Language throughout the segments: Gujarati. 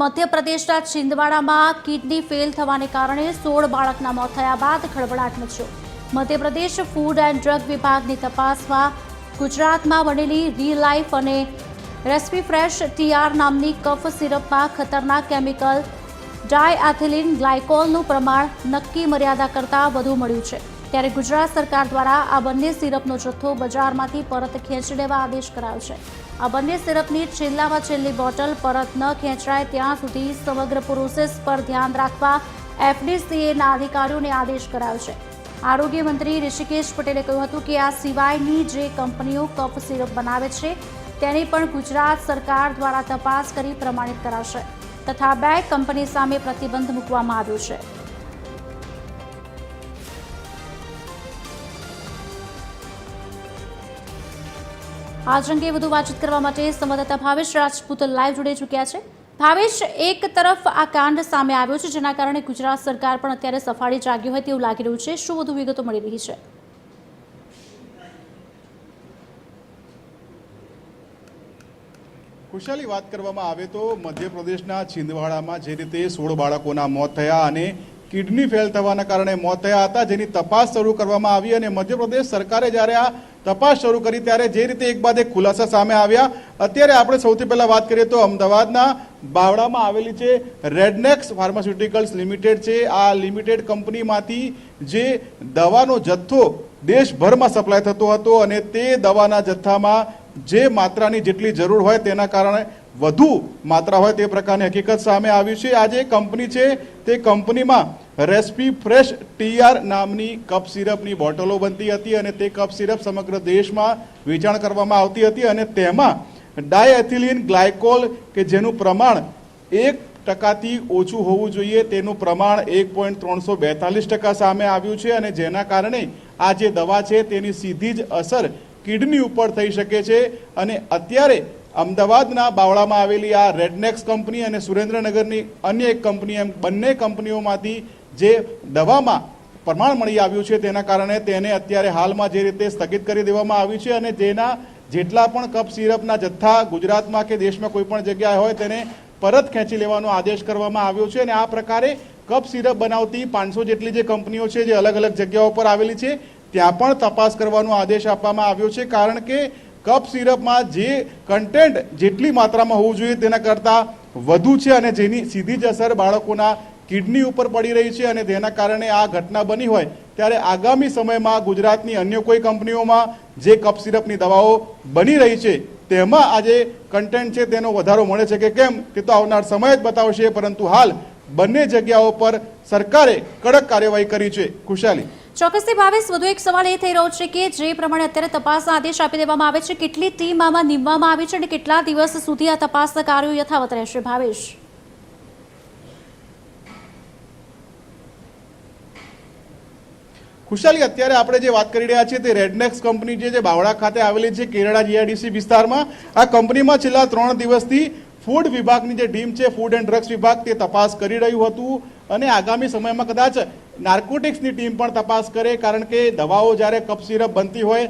મધ્યપ્રદેશના છિંદવાડામાં કિડની ફેલ થવાને કારણે 16 બાળકના મોત થયા બાદ ખળભળાટ મચ્યો। મધ્યપ્રદેશ ફૂડ એન્ડ ડ્રગ વિભાગની તપાસમાં ગુજરાતમાં બનેલી રીલાઇફ અને રેસ્પી ફ્રેશ ટીઆર નામની કફ સિરપમાં ખતરનાક કેમિકલ ડાયએથિલિન ગ્લાયકોલનું પ્રમાણ નક્કી મર્યાદા કરતાં વધુ મળ્યું છે। ત્યારે ગુજરાત સરકાર દ્વારા આ બંને સિરપનો જથ્થો બજારમાંથી પરત ખેંચી લેવા આદેશ કરાયો છે। આ બંને સિરપની છેલ્લામાં છેલ્લી બોટલ પરત ન ખેંચાય ત્યાં સુધી સમગ્ર પ્રોસેસ પર ધ્યાન રાખવા એફડીસીએના અધિકારીઓને આદેશ કરાયો છે। આરોગ્ય મંત્રી ઋષિકેશ પટેલે કહ્યું હતું કે આ સિવાયની જે કંપનીઓ કફ સિરપ બનાવે છે તેની પણ ગુજરાત સરકાર દ્વારા તપાસ કરી પ્રમાણિત કરાશે તથા 2 કંપની સામે પ્રતિબંધ મૂકવામાં આવ્યો છે। આજ અંગે વધુ વાતચીત કરવા માટે સંવાદદાતા ભાવેશ રાજપૂત લાઈવ જોડાઈ ચૂક્યા છે। ભાવેશ, એક તરફ આ કાંડ સામે આવ્યો છે જેના કારણે ગુજરાત સરકાર પણ અત્યારે સફાળી જાગી હોય તેવું લાગી રહ્યું છે। શું વધુ વિગતો મળી રહી છે? ખુશાલી, વાત કરવામાં આવે તો મધ્યપ્રદેશના છિંદવાડામાં જે રીતે 16 બાળકોના મોત થયા અને કિડની ફેલ થવાના કારણે મોત થયા હતા, જેની તપાસ શરૂ કરવામાં આવી અને મધ્યપ્રદેશ સરકારે જ્યારે આ તપાસ શરૂ કરી ત્યારે જે રીતે એક બાદ એક ખુલાસા સામે આવ્યા। અત્યારે આપણે સૌથી પહેલા વાત કરીએ તો અમદાવાદના બાવળામાં આવેલી છે રેડનેક્સ ફાર્માસ્યુટિકલ્સ લિમિટેડ છે। આ લિમિટેડ કંપનીમાંથી જે દવાનો જથ્થો દેશભરમાં સપ્લાય થતો હતો અને તે દવાના જથ્થામાં જે માત્રાની જેટલી જરૂર હોય તેના કારણે વધુ માત્રા હોય તે પ્રકારની હકીકત સામે આવી છે। આ જે કંપની છે તે કંપનીમાં રેસ્પી ફ્રેશ ટીઆર નામની કફ સિરપની બોટલો બનતી હતી અને તે કફ સિરપ સમગ્ર દેશમાં વેચાણ કરવામાં આવતી હતી અને તેમાં ડાયએથિલિન ગ્લાયકોલ કે જેનું પ્રમાણ 1%થી ઓછું હોવું જોઈએ તેનું પ્રમાણ 1.342% સામે આવ્યું છે અને જેના કારણે આ જે દવા છે તેની સીધી જ અસર કિડની ઉપર થઈ શકે છે। અને અત્યારે અમદાવાદના બાવળામાં આવેલી આ રેડનેક્સ કંપની અને સુરેન્દ્રનગરની અન્ય એક કંપની એમ બંને કંપનીઓમાંથી જે દવામાં પ્રમાણ મળી આવ્યું છે તેના કારણે તેને અત્યારે હાલમાં જે રીતે સ્થગિત કરી દેવામાં આવ્યું છે અને જેના જેટલા પણ કફ સિરપના જથ્થા ગુજરાતમાં કે દેશમાં કોઈ પણ જગ્યાએ હોય તેને પરત ખેંચી લેવાનો આદેશ કરવામાં આવ્યો છે। અને આ પ્રકારે કફ સિરપ બનાવતી 500 જેટલી જે કંપનીઓ છે જે અલગ અલગ જગ્યાઓ પર આવેલી છે ત્યાં પણ તપાસ કરવાનો આદેશ આપવામાં આવ્યો છે, કારણ કે કફ સિરપમાં જે કન્ટેન્ટ જેટલી માત્રામાં હોવું જોઈએ તેના કરતાં વધુ છે અને જેની સીધી જ અસર બાળકોના કિડની ઉપર પડી રહી છે અને તેના કારણે આ ઘટના બની હોય ત્યારે આગામી સમયમાં ગુજરાતની અન્ય કોઈ કંપનીઓમાં જે કફ સિરપની દવાઓ બની રહી છે તેમાં આ જે કન્ટેન્ટ છે તેનો વધારો મળે છે કે કેમ તે તો આવનાર સમય જ બતાવશે, પરંતુ હાલ બંને જગ્યાઓ પર સરકારે કડક કાર્યવાહી કરી છે। ખુશાલી, ચોક્કસથી ભાવેશ, વધુ એક સવાલ એ થઈ રહ્યો છે કે જે પ્રમાણે અત્યારે તપાસના આદેશ આપી દેવામાં આવે છે, કેટલી ટીમ આમાં નીમવામાં આવી છે અને કેટલા દિવસ સુધી આ તપાસના કાર્યો યથાવત રહેશે? ભાવેશ, ખુશાલી, અત્યારે આપણે જે વાત કરી રહ્યા છીએ તે રેડનેક્સ કંપની જે બાવળા ખાતે આવેલી છે કેરળા જીઆઈડીસી વિસ્તારમાં, આ કંપનીમાં છેલ્લા 3 દિવસથી ફૂડ વિભાગની જે ટીમ છે ફૂડ એન્ડ ડ્રગ્સ વિભાગ તે તપાસ કરી રહ્યું હતું અને આગામી સમયમાં કદાચ નાર્કોટિક્સની ટીમ પણ તપાસ કરે, કારણ કે દવાઓ જ્યારે કફ સિરપ બનતી હોય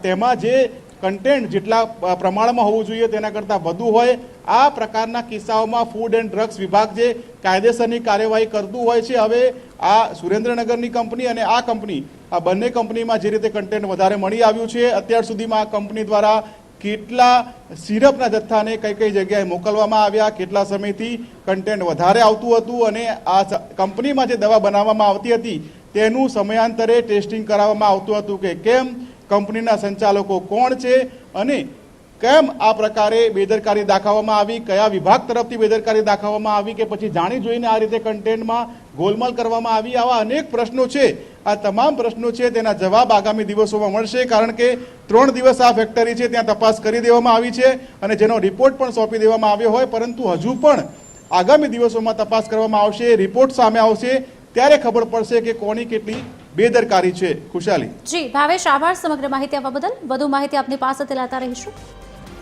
તેમાં જે કન્ટેન્ટ જેટલા પ્રમાણમાં હોવું જોઈએ તેના કરતાં વધુ હોય, આ પ્રકારના કિસ્સાઓમાં ફૂડ એન્ડ ડ્રગ્સ વિભાગ જે કાયદેસરની કાર્યવાહી કરતું હોય છે। હવે આ સુરેન્દ્રનગરની કંપની અને આ કંપની, આ બંને કંપનીમાં જે રીતે કન્ટેન્ટ વધારે મળી આવ્યું છે, અત્યાર સુધીમાં આ કંપની દ્વારા કેટલા સિરપના જથ્થાને કઈ કઈ જગ્યાએ મોકલવામાં આવ્યા, કેટલા સમયથી કન્ટેન્ટ વધારે આવતું હતું અને આ કંપનીમાં જે દવા બનાવવામાં આવતી હતી તેનું સમયાંતરે ટેસ્ટિંગ કરાવવામાં આવતું હતું કે કેમ, કંપનીના સંચાલકો કોણ છે અને કેમ આ પ્રકારે બેદરકારી દાખવવામાં આવી, કયા વિભાગ તરફથી બેદરકારી દાખવવામાં આવી કે પછી જાણી જોઈને આ રીતે કન્ટેન્ટમાં ગોલમાલ કરવામાં આવી, આવા અનેક પ્રશ્નો છે। આ તમામ પ્રશ્નો છે તેના જવાબ આગામી દિવસોમાં મળશે, કારણ કે 3 દિવસ આ ફેક્ટરી છે ત્યાં તપાસ કરી દેવામાં આવી છે અને જેનો રિપોર્ટ પણ સોંપી દેવામાં આવ્યો હોય, પરંતુ હજુ પણ આગામી દિવસોમાં તપાસ કરવામાં આવશે, રિપોર્ટ સામે આવશે ત્યારે ખબર પડશે કે કોની કેટલી બેદરકારી છે। ખુશાલી, જી ભાવેશ, આભાર સમગ્ર માહિતી આપવા બદલ। વધુ માહિતી આપની પાસેથી લેતા રહીશું।